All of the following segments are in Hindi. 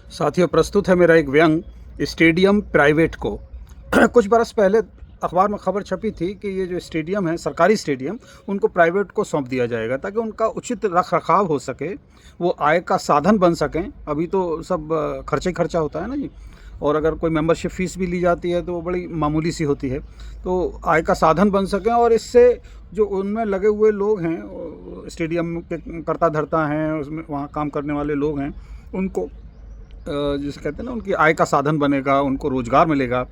साथियों, प्रस्तुत है मेरा एक व्यंग स्टेडियम प्राइवेट को। कुछ बरस पहले अखबार में खबर छपी थी कि ये जो स्टेडियम है, सरकारी स्टेडियम, उनको प्राइवेट को सौंप दिया जाएगा ताकि उनका उचित रख रखाव हो सके, वो आय का साधन बन सकें। अभी तो सब खर्चा ही खर्चा होता है ना जी। और अगर कोई मेंबरशिप फ़ीस भी ली जाती है तो वो बड़ी मामूली सी होती है। तो आय का साधन बन सकें और इससे जो उनमें लगे हुए लोग हैं, स्टेडियम के कर्ता धर्ता हैं, उसमें वहाँ काम करने वाले लोग हैं, उनको जिसे कहते हैं ना, उनकी आय का साधन बनेगा, उनको रोज़गार मिलेगा,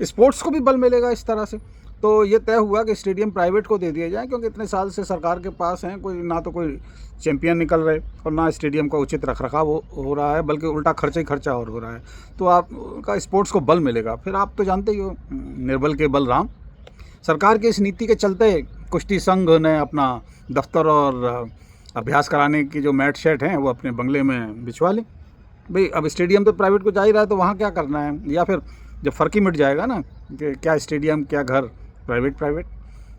स्पोर्ट्स को भी बल मिलेगा इस तरह से। तो ये तय हुआ कि स्टेडियम प्राइवेट को दे दिया जाए, क्योंकि इतने साल से सरकार के पास हैं, कोई ना तो कोई चैंपियन निकल रहे और ना स्टेडियम का उचित रखरखाव हो रहा है, बल्कि उल्टा खर्चा ही खर्चा और हो रहा है। तो आपका स्पोर्ट्स को बल मिलेगा। फिर आप तो जानते ही हो, निर्बल के बल राम। सरकार की इस नीति के चलते कुश्ती संघ ने अपना दफ्तर और अभ्यास कराने की जो मैट शेट हैं वो अपने बंगले में बिछवा ली। भाई, अब स्टेडियम तो प्राइवेट को जा ही रहा है, तो वहाँ क्या करना है? या फिर जब फ़र्क ही मिट जाएगा ना कि क्या स्टेडियम क्या घर, प्राइवेट प्राइवेट।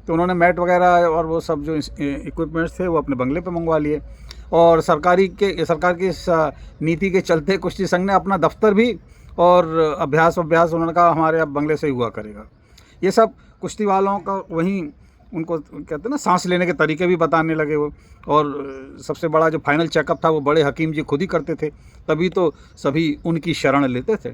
तो उन्होंने मैट वगैरह और वो सब जो इक्विपमेंट्स थे वो अपने बंगले पे मंगवा लिए। और सरकार की इस नीति के चलते कुश्ती संघ ने अपना दफ्तर भी और अभ्यास उन्होंने कहा हमारे अब बंगले से ही हुआ करेगा। ये सब कुश्ती वालों का वहीं, उनको कहते हैं ना, सांस लेने के तरीके भी बताने लगे वो। और सबसे बड़ा जो फाइनल चेकअप था वो बड़े हकीम जी खुद ही करते थे, तभी तो सभी उनकी शरण लेते थे।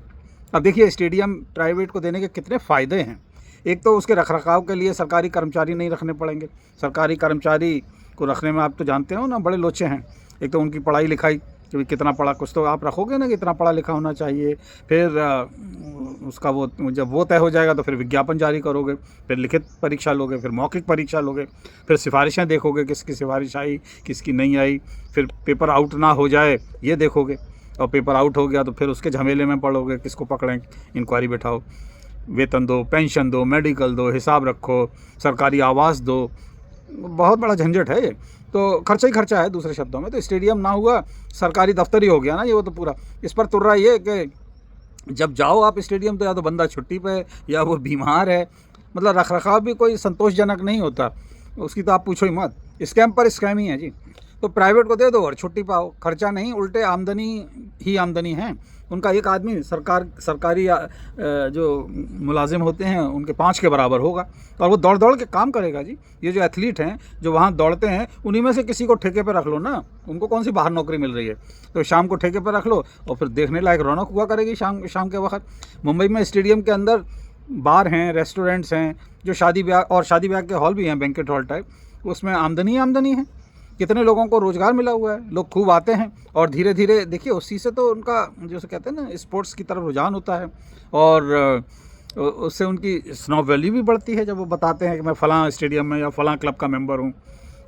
अब देखिए, स्टेडियम प्राइवेट को देने के कितने फ़ायदे हैं। एक तो उसके रखरखाव के लिए सरकारी कर्मचारी नहीं रखने पड़ेंगे। सरकारी कर्मचारी को रखने में आप तो जानते हो ना, बड़े लोचे हैं। एक तो उनकी पढ़ाई लिखाई, कि भाई कितना पढ़ा, कुछ तो आप रखोगे ना कि इतना पढ़ा लिखा होना चाहिए। फिर उसका वो, जब वो तय हो जाएगा तो फिर विज्ञापन जारी करोगे, फिर लिखित परीक्षा लोगे, फिर मौखिक परीक्षा लोगे, फिर सिफारिशें देखोगे किसकी सिफारिश आई, किसकी नहीं आई। फिर पेपर आउट ना हो जाए ये देखोगे, और पेपर आउट हो गया तो फिर उसके झमेले में पड़ोगे, किसको पकड़ें, इंक्वायरी बैठाओ, वेतन दो, पेंशन दो, मेडिकल दो, हिसाब रखो, सरकारी आवास दो। बहुत बड़ा झंझट है ये। तो खर्चा ही खर्चा है दूसरे शब्दों में। तो स्टेडियम ना हुआ, सरकारी दफ्तर ही हो गया ना ये। वो तो पूरा इस पर तुर्रा ये कि जब जाओ आप स्टेडियम तो या तो बंदा छुट्टी पे है या वो बीमार है। मतलब रखरखाव भी कोई संतोषजनक नहीं होता, उसकी तो आप पूछो ही मत। स्कैम पर स्कैम ही है जी। तो प्राइवेट को दे दो और छुट्टी पाओ, खर्चा नहीं, उल्टे आमदनी ही आमदनी है। उनका एक आदमी सरकारी जो मुलाजिम होते हैं उनके 5 के बराबर होगा, और वो दौड़ दौड़ के काम करेगा जी। ये जो एथलीट हैं जो वहाँ दौड़ते हैं, उन्हीं में से किसी को ठेके पे रख लो ना, उनको कौन सी बाहर नौकरी मिल रही है। तो शाम को ठेके पे रख लो और फिर देखने लायक रौनक हुआ करेगी शाम के वक्त। मुंबई में स्टेडियम के अंदर बार हैं, रेस्टोरेंट्स हैं, जो शादी ब्याह के हॉल भी हैं, बैंकेट हॉल टाइप, उसमें आमदनी है। कितने लोगों को रोज़गार मिला हुआ है, लोग खूब आते हैं। और धीरे धीरे देखिए, उसी से तो उनका जैसे कहते हैं ना, स्पोर्ट्स की तरफ रुझान होता है, और उससे उनकी स्नॉब वैल्यू भी बढ़ती है। जब वो बताते हैं कि मैं फ़लाँ स्टेडियम में या फ़लाँ क्लब का मेंबर हूँ,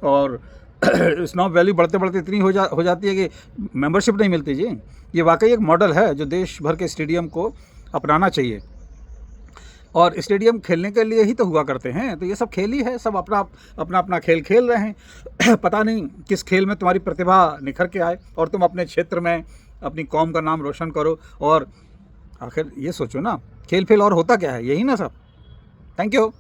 और स्नॉब वैल्यू बढ़ते बढ़ते इतनी हो जाती है कि मेंबरशिप नहीं मिलती जी। ये वाकई एक मॉडल है जो देश भर के स्टेडियम को अपनाना चाहिए। और स्टेडियम खेलने के लिए ही तो हुआ करते हैं, तो ये सब खेल ही है, सब अपना खेल खेल रहे हैं। पता नहीं किस खेल में तुम्हारी प्रतिभा निखर के आए और तुम अपने क्षेत्र में अपनी कौम का नाम रोशन करो। और आखिर ये सोचो ना, खेल फेल और होता क्या है, यही ना सब। Thank you.